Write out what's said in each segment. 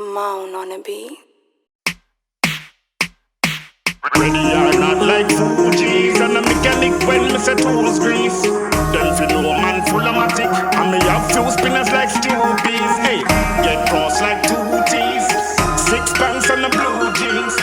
MoneOnDaBeat. Ready or not like Fuji's, and a mechanic when me say tools grease. Then fi know man full of matic, and me have few spinners like Stewbies. Hey, get cross like two T's, 6 pants and a blue jeans.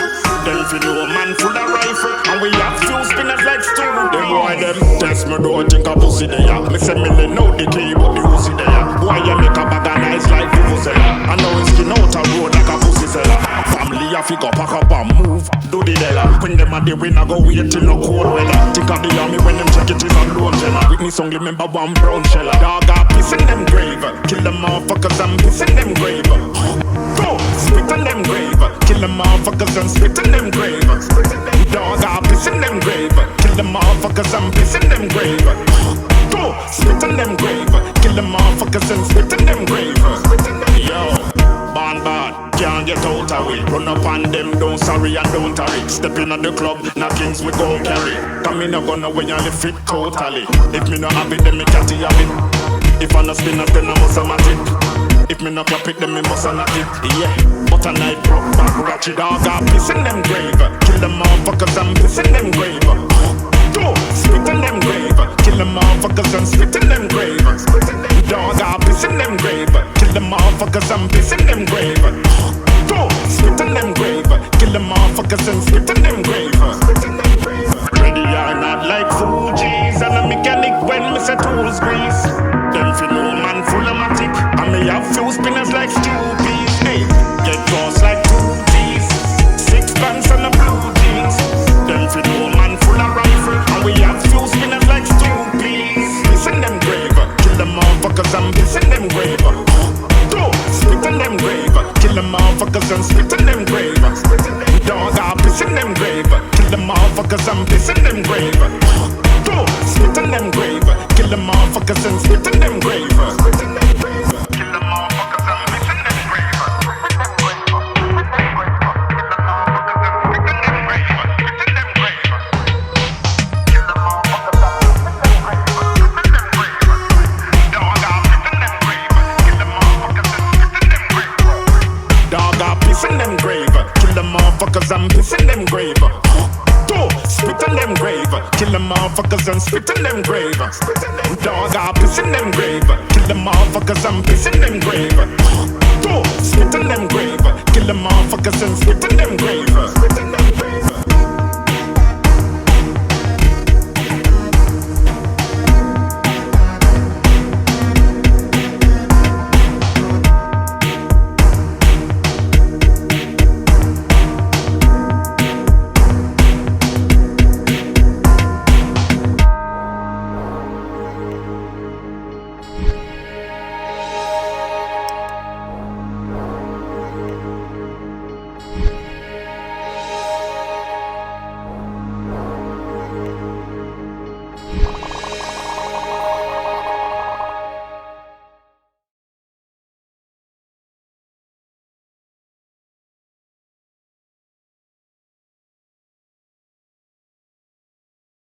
Then fi know man full of rifle, and we have few spinners like Stewbies. Them boy them test me do think a pussy there. Me say me know the key but the pussy there. Boy you make a bag of nice like Vuvuzela, and now it's skin out a road like a pussy fella. Family a figure pack up and move, do the della. When them a the winner go wait till no cold weather. Think of the army when them check it is a lone fella. Witness only remember one brown sheller. Dog a piss in them grave, kill them motherfuckers and piss in them grave. Go, spit on them grave, kill them motherfuckers and spit in them grave. Dog a piss in them grave, kill them motherfuckers and piss in them grave. Go, spit on them grave, kill them motherfuckers and spit in them grave. Yo, born bad, can't get out of it. Run up on them, don't sorry and don't tarry. Step in at the club, knockings we gon' carry. Come in, I gonna when you live it totally. If me no have it, then me can't have it. If I no spin it, then I must have it. If me no clap it, then me must have it. Yeah, but a night broke back, ratchet dog, I piss in them grave. Kill them motherfuckers and piss in them grave. Go, spit in them grave. Kill them motherfuckers and spit in them grave. Dog, I piss in them grave. Kill them motherfuckers and piss in them grave. Go, spit in them grave. Kill them motherfuckers and spit in them grave. Ready or not like Fuji's, and a mechanic when me say tools grease. Them fi know man full of matic, and me have few spinners like Stewbies. Hey, get cross like two T's, 6 pants and a blue jeans. Them fi know man full of rifle, and we have few spinners like Stewbies. Piss in them grave, kill them motherfuckers and piss in them grave. Go, spit in them grave, kill them motherfuckers and spit in them grave. Dog a piss in them grave, kill them motherfuckers and piss in them grave. Go, spit in them grave, kill them motherfuckers and spit in them grave. Kill them motherfuckers and piss in them grave. In them grave, kill them motherfuckers and piss in them grave. Go, spit in them grave, kill them motherfuckers and spit in them grave. Dog a piss in them grave, kill them motherfuckers and piss in them grave. Go, spit in them grave, kill them motherfuckers and spit in them grave.